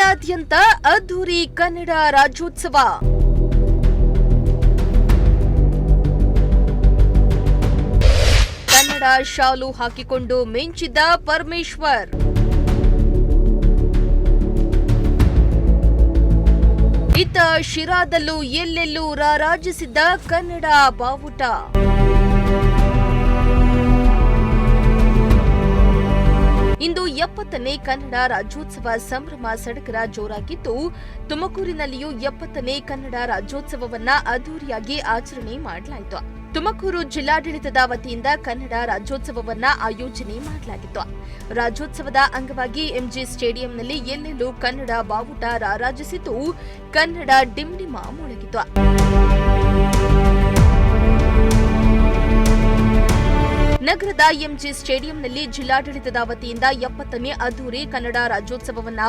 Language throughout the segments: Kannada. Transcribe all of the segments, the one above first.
ಜಿಲ್ಲಾದ್ಯಂತ ಅದ್ದೂರಿ ಕನ್ನಡ ರಾಜ್ಯೋತ್ಸವ. ಕನ್ನಡ ಶಾಲು ಹಾಕಿಕೊಂಡು ಮಿಂಚಿದ ಪರಮೇಶ್ವರ್. ಇತ್ತ ಶಿರಾದಲ್ಲೂ ಎಲ್ಲೆಲ್ಲೂ ರಾರಾಜಿಸಿದ್ದ ಕನ್ನಡ ಬಾವುಟ. ಇಂದು 70ನೇ ಕನ್ನಡ ರಾಜ್ಯೋತ್ಸವ ಸಂಭ್ರಮ ಸಡಗರ ಜೋರಾಗಿದ್ದು, ತುಮಕೂರಿನಲ್ಲಿಯೂ 70ನೇ ಕನ್ನಡ ರಾಜ್ಯೋತ್ಸವವನ್ನ ಅದ್ದೂರಿಯಾಗಿ ಆಚರಣೆ ಮಾಡಲಾಯಿತು. ತುಮಕೂರು ಜಿಲ್ಲಾಡಳಿತದ ವತಿಯಿಂದ ಕನ್ನಡ ರಾಜ್ಯೋತ್ಸವವನ್ನ ಆಯೋಜನೆ ಮಾಡಲಾಗಿತ್ತು. ರಾಜ್ಯೋತ್ಸವದ ಅಂಗವಾಗಿ ಎಂಜಿ ಸ್ಟೇಡಿಯಂನಲ್ಲಿ ಎಲ್ಲೆಲ್ಲೂ ಕನ್ನಡ ಬಾವುಟ ರಾರಾಜಿಸಿದ್ದು, ಕನ್ನಡ ಡಿಂಡಿಮ ಮೊಳಗಿತು. ನಗರದ ಎಂಜಿ ಸ್ಟೇಡಿಯಂನಲ್ಲಿ ಜಿಲ್ಲಾಡಳಿತದ ವತಿಯಿಂದ 70ನೇ ಅದ್ದೂರಿ ಕನ್ನಡ ರಾಜ್ಯೋತ್ಸವವನ್ನು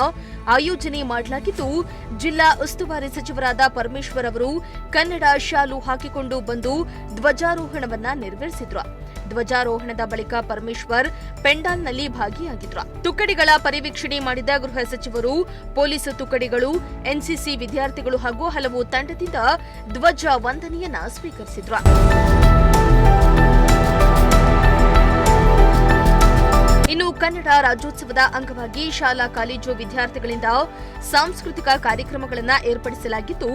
ಆಯೋಜನೆ ಮಾಡಲಾಗಿದ್ದು, ಜಿಲ್ಲಾ ಉಸ್ತುವಾರಿ ಸಚಿವರಾದ ಪರಮೇಶ್ವರ್ ಅವರು ಕನ್ನಡ ಶಾಲು ಹಾಕಿಕೊಂಡು ಬಂದು ಧ್ವಜಾರೋಹಣವನ್ನ ನೆರವೇರಿಸಿದ್ರು. ಧ್ವಜಾರೋಹಣದ ಬಳಿಕ ಪರಮೇಶ್ವರ್ ಪೆಂಡಾಲ್ನಲ್ಲಿ ಭಾಗಿಯಾಗಿದ್ರು. ತುಕಡಿಗಳ ಪರಿವೀಕ್ಷಣೆ ಮಾಡಿದ ಗೃಹ ಸಚಿವರು, ಪೊಲೀಸ್ ತುಕಡಿಗಳು, ಎನ್ಸಿಸಿ ವಿದ್ಯಾರ್ಥಿಗಳು ಹಾಗೂ ಹಲವು ತಂಡದಿಂದ ಧ್ವಜ ವಂದನೆಯನ್ನ ಸ್ವೀಕರಿಸಿದ್ರು. ಇನ್ನು ಕನ್ನಡ ರಾಜ್ಯೋತ್ಸವದ ಅಂಗವಾಗಿ ಶಾಲಾ ಕಾಲೇಜು ವಿದ್ಯಾರ್ಥಿಗಳಿಂದ ಸಾಂಸ್ಕೃತಿಕ ಕಾರ್ಯಕ್ರಮಗಳನ್ನು ಏರ್ಪಡಿಸಲಾಗಿದ್ದು,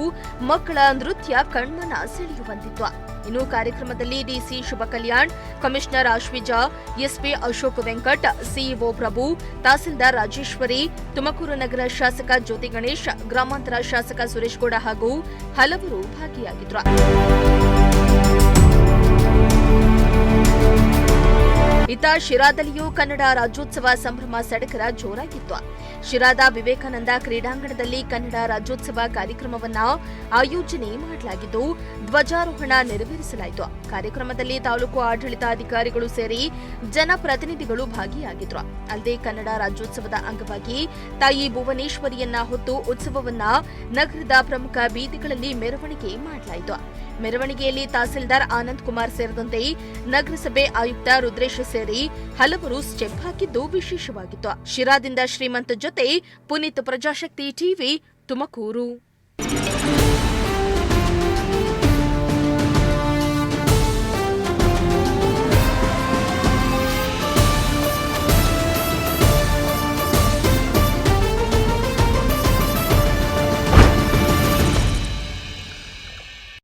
ಮಕ್ಕಳ ನೃತ್ಯ ಕಣ್ಮನ ಸೆಳೆಯುವಂತಿತ್ತು. ಇನ್ನು ಕಾರ್ಯಕ್ರಮದಲ್ಲಿ DC Shubha Kalyan, commissioner Ashwija, SP Ashok Venkat, CEO Prabhu, tahsildar Rajeshwari, Tumakuru ನಗರ ಶಾಸಕ ಜ್ಯೋತಿ ಗಣೇಶ್, ಗ್ರಾಮಾಂತರ ಶಾಸಕ ಸುರೇಶ್ ಗೌಡ ಹಾಗೂ ಹಲವರು ಭಾಗಿಯಾಗಿದ್ದರು. ಇತ್ತ ಶಿರಾದಲ್ಲಿಯೂ ಕನ್ನಡ ರಾಜ್ಯೋತ್ಸವ ಸಂಭ್ರಮ ಸಡಗರ ಜೋರಾಗಿತ್ತು. ಶಿರಾದ ವಿವೇಕಾನಂದ ಕ್ರೀಡಾಂಗಣದಲ್ಲಿ ಕನ್ನಡ ರಾಜ್ಯೋತ್ಸವ ಕಾರ್ಯಕ್ರಮವನ್ನ ಆಯೋಜನೆ ಮಾಡಲಾಗಿದ್ದು, ಧ್ವಜಾರೋಹಣ ನೆರವೇರಿಸಲಾಯಿತು. ಕಾರ್ಯಕ್ರಮದಲ್ಲಿ ತಾಲೂಕು ಆಡಳಿತಾಧಿಕಾರಿಗಳು ಸೇರಿ ಜನಪ್ರತಿನಿಧಿಗಳು ಭಾಗಿಯಾಗಿದ್ರು. ಅಲ್ಲದೆ ಕನ್ನಡ ರಾಜ್ಯೋತ್ಸವದ ಅಂಗವಾಗಿ ತಾಯಿ ಭುವನೇಶ್ವರಿಯನ್ನ ಹೊತ್ತು ಉತ್ಸವವನ್ನ ನಗರದ ಪ್ರಮುಖ ಬೀದಿಗಳಲ್ಲಿ ಮೆರವಣಿಗೆ ಮಾಡಲಾಯಿತು. ಮೆರವಣಿಗೆಯಲ್ಲಿ ತಹಸೀಲ್ದಾರ್ ಆನಂದ್ ಕುಮಾರ್ ಸೇರಿದಂತೆ ನಗರಸಭೆ ಆಯುಕ್ತ ರುದ್ರೇಶ್ ಸೇರಿ ಹಲವರು ಸ್ಟೆಪ್ ಹಾಕಿದ್ದು ವಿಶೇಷವಾಗಿತ್ತು. ಶಿರಾದಿಂದ ಶ್ರೀಮಂತ್ ಜೊತೆ ಪುನೀತ್, ಪ್ರಜಾಶಕ್ತಿ ಟಿವಿ, ತುಮಕೂರು.